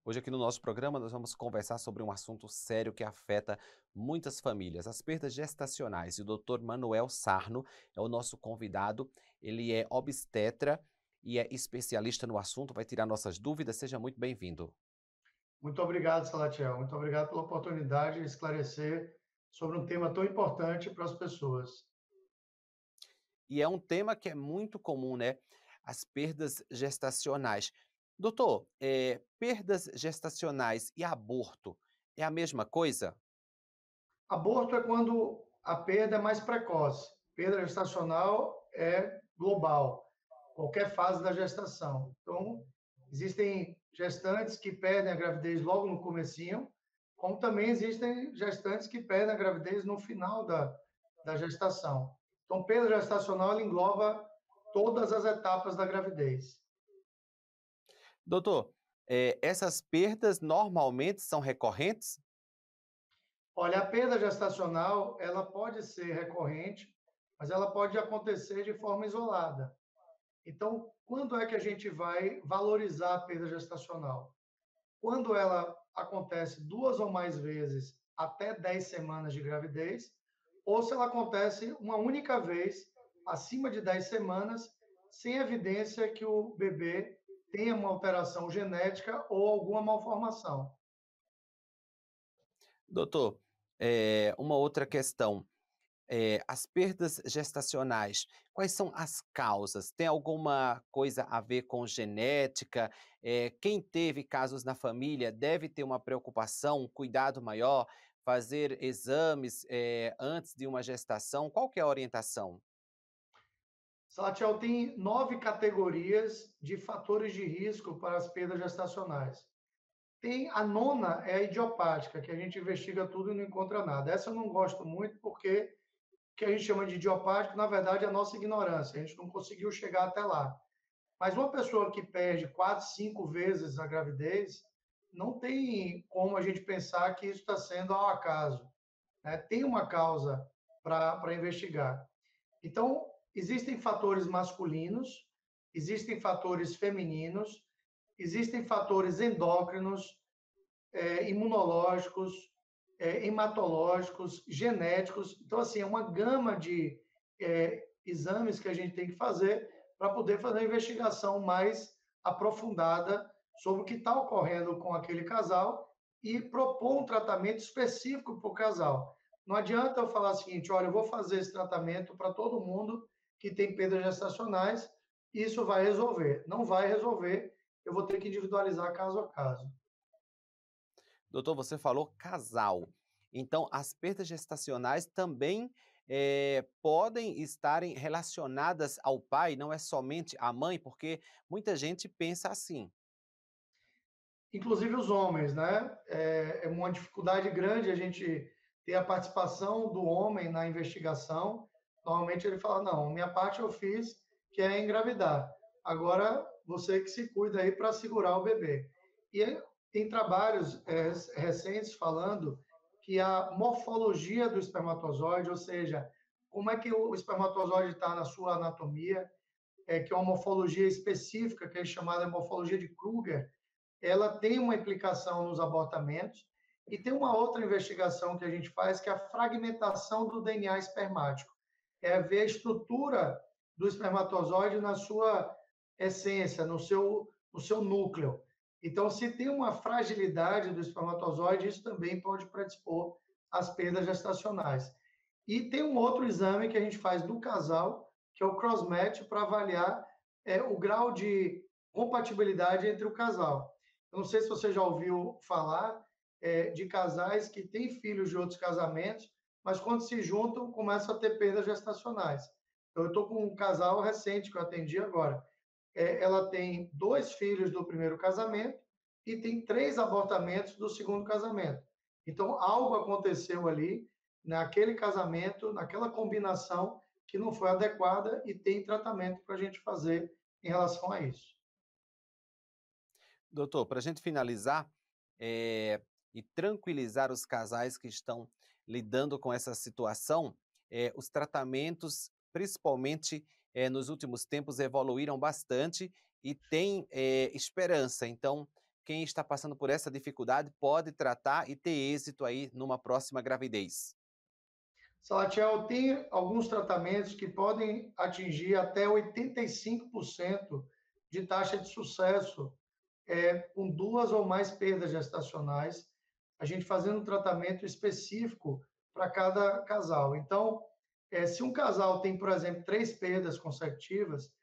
Hoje aqui no nosso programa nós vamos conversar sobre um assunto sério que afeta muitas famílias, as perdas gestacionais. E o Dr. Manuel Sarno é o nosso convidado, ele é obstetra e é especialista no assunto, vai tirar nossas dúvidas, seja muito bem-vindo. Muito obrigado, Salatiel. Muito obrigado pela oportunidade de esclarecer sobre um tema tão importante para as pessoas. E é um tema que é muito comum, né? As perdas gestacionais. Doutor, perdas gestacionais e aborto é a mesma coisa? Aborto é quando a perda é mais precoce. Perda gestacional é global, qualquer fase da gestação. Então, existem gestantes que perdem a gravidez logo no comecinho, como também existem gestantes que perdem a gravidez no final da gestação. Então, perda gestacional ela engloba todas as etapas da gravidez. Doutor, essas perdas normalmente são recorrentes? Olha, a perda gestacional, ela pode ser recorrente, mas ela pode acontecer de forma isolada. Então, quando é que a gente vai valorizar a perda gestacional? Quando ela acontece duas ou mais vezes até 10 semanas de gravidez, ou se ela acontece uma única vez acima de 10 semanas, sem evidência que o bebê tenha uma alteração genética ou alguma malformação. Doutor, uma outra questão, as perdas gestacionais, quais são as causas? Tem alguma coisa a ver com genética? Quem teve casos na família deve ter uma preocupação, um cuidado maior, fazer exames, antes de uma gestação? Qual que é a orientação? Salatiel tem 9 categorias de fatores de risco para as perdas gestacionais. Tem a nona, é a idiopática, que a gente investiga tudo e não encontra nada. Essa eu não gosto muito porque o que a gente chama de idiopático, na verdade, é a nossa ignorância. A gente não conseguiu chegar até lá. Mas uma pessoa que perde 4, 5 vezes a gravidez, não tem como a gente pensar que isso está sendo ao acaso, né? Tem uma causa para investigar. Então, existem fatores masculinos, existem fatores femininos, existem fatores endócrinos, imunológicos, hematológicos, genéticos. Então, assim, é uma gama de exames que a gente tem que fazer para poder fazer uma investigação mais aprofundada sobre o que está ocorrendo com aquele casal e propor um tratamento específico para o casal. Não adianta eu falar o seguinte, olha, eu vou fazer esse tratamento para todo mundo que tem perdas gestacionais, e isso vai resolver. Não vai resolver, eu vou ter que individualizar caso a caso. Doutor, você falou casal. Então, as perdas gestacionais também podem estarem relacionadas ao pai, não é somente à mãe, porque muita gente pensa assim. Inclusive os homens, né? É uma dificuldade grande a gente ter a participação do homem na investigação. Normalmente ele fala, não, minha parte eu fiz, que é engravidar. Agora você que se cuida aí para segurar o bebê. E tem trabalhos recentes falando que a morfologia do espermatozoide, ou seja, como é que o espermatozoide está na sua anatomia, que é uma morfologia específica, que é chamada morfologia de Kruger, ela tem uma implicação nos abortamentos. E tem uma outra investigação que a gente faz, que é a fragmentação do DNA espermático. É ver a estrutura do espermatozoide na sua essência, no seu núcleo. Então, se tem uma fragilidade do espermatozoide, isso também pode predispor às perdas gestacionais. E tem um outro exame que a gente faz do casal, que é o crossmatch, para avaliar o grau de compatibilidade entre o casal. Eu não sei se você já ouviu falar de casais que têm filhos de outros casamentos, mas quando se juntam, começam a ter perdas gestacionais. Então, eu estou com um casal recente que eu atendi agora. Ela tem 2 filhos do primeiro casamento e tem 3 abortamentos do segundo casamento. Então, algo aconteceu ali, naquele casamento, naquela combinação, que não foi adequada e tem tratamento para a gente fazer em relação a isso. Doutor, para a gente finalizar, e tranquilizar os casais que estão lidando com essa situação, os tratamentos, principalmente, nos últimos tempos, evoluíram bastante e tem, esperança. Então, quem está passando por essa dificuldade pode tratar e ter êxito aí numa próxima gravidez? Salatiel, tem alguns tratamentos que podem atingir até 85% de taxa de sucesso, com duas ou mais perdas gestacionais, a gente fazendo um tratamento específico para cada casal. Então, se um casal tem, por exemplo, três perdas consecutivas,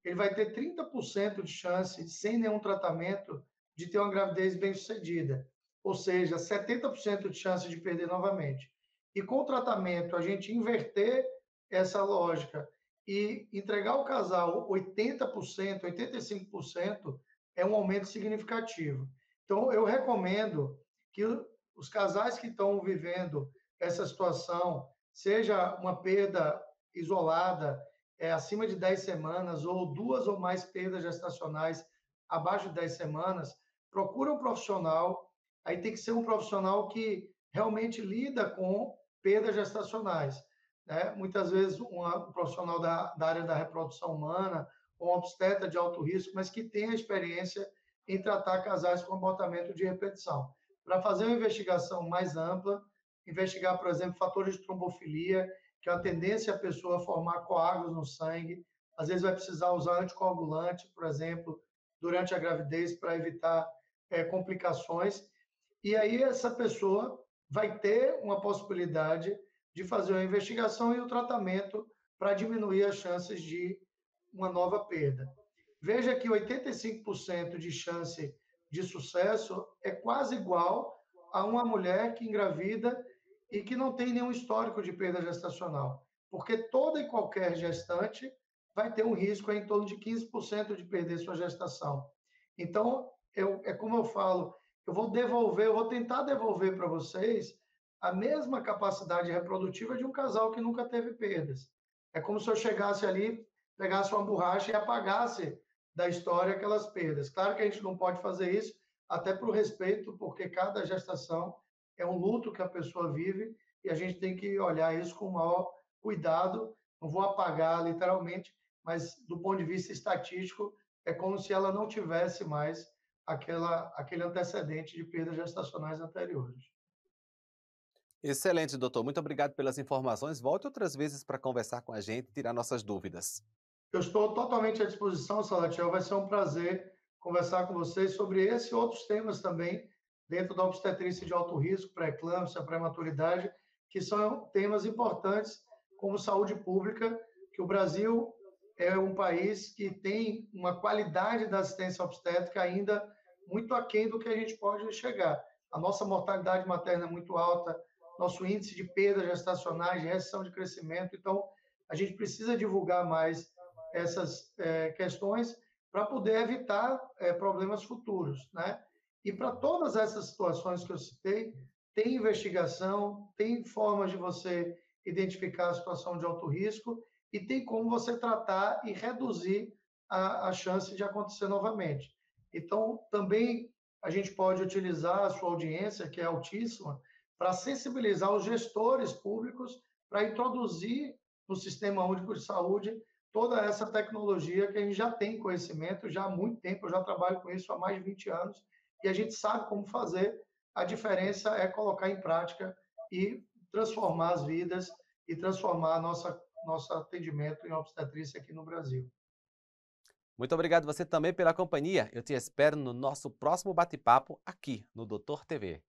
ele vai ter 30% de chance, sem nenhum tratamento, de ter uma gravidez bem-sucedida. Ou seja, 70% de chance de perder novamente. E com o tratamento, a gente inverter essa lógica e entregar ao casal 80%, 85%, é um aumento significativo. Então, eu recomendo que os casais que estão vivendo essa situação, seja uma perda isolada, acima de 10 semanas, ou duas ou mais perdas gestacionais abaixo de 10 semanas, procura um profissional. Aí tem que ser um profissional que realmente lida com perdas gestacionais, né? Muitas vezes um profissional da área da reprodução humana, ou um obstetra de alto risco, mas que tenha experiência em tratar casais com abortamento de repetição. Para fazer uma investigação mais ampla, investigar, por exemplo, fatores de trombofilia, que é a tendência a pessoa a formar coágulos no sangue. Às vezes vai precisar usar anticoagulante, por exemplo, durante a gravidez para evitar complicações. E aí essa pessoa vai ter uma possibilidade de fazer uma investigação e o tratamento para diminuir as chances de uma nova perda. Veja que 85% de chance de sucesso é quase igual a uma mulher que engravida e que não tem nenhum histórico de perda gestacional, porque toda e qualquer gestante vai ter um risco em torno de 15% de perder sua gestação. Então, é como eu falo, eu vou tentar devolver para vocês a mesma capacidade reprodutiva de um casal que nunca teve perdas. É como se eu chegasse ali, pegasse uma borracha e apagasse da história aquelas perdas. Claro que a gente não pode fazer isso, até por respeito, porque cada gestação é um luto que a pessoa vive e a gente tem que olhar isso com o maior cuidado. Não vou apagar literalmente, mas do ponto de vista estatístico, é como se ela não tivesse mais aquele antecedente de perdas gestacionais anteriores. Excelente, doutor. Muito obrigado pelas informações. Volte outras vezes para conversar com a gente e tirar nossas dúvidas. Eu estou totalmente à disposição, Salatiel. Vai ser um prazer conversar com vocês sobre esse e outros temas também, dentro da obstetrícia de alto risco, pré-eclâmpsia, pré-maturidade, que são temas importantes como saúde pública, que o Brasil é um país que tem uma qualidade da assistência obstétrica ainda muito aquém do que a gente pode chegar. A nossa mortalidade materna é muito alta, nosso índice de perdas gestacionais, de restrição de crescimento, então a gente precisa divulgar mais essas questões para poder evitar problemas futuros, né? E para todas essas situações que eu citei, tem investigação, tem formas de você identificar a situação de alto risco e tem como você tratar e reduzir a chance de acontecer novamente. Então, também a gente pode utilizar a sua audiência, que é altíssima, para sensibilizar os gestores públicos para introduzir no Sistema Único de Saúde toda essa tecnologia que a gente já tem conhecimento já há muito tempo, eu já trabalho com isso há mais de 20 anos, e a gente sabe como fazer, a diferença é colocar em prática e transformar as vidas e transformar nosso atendimento em obstetrícia aqui no Brasil. Muito obrigado você também pela companhia. Eu te espero no nosso próximo bate-papo aqui no Doutor TV.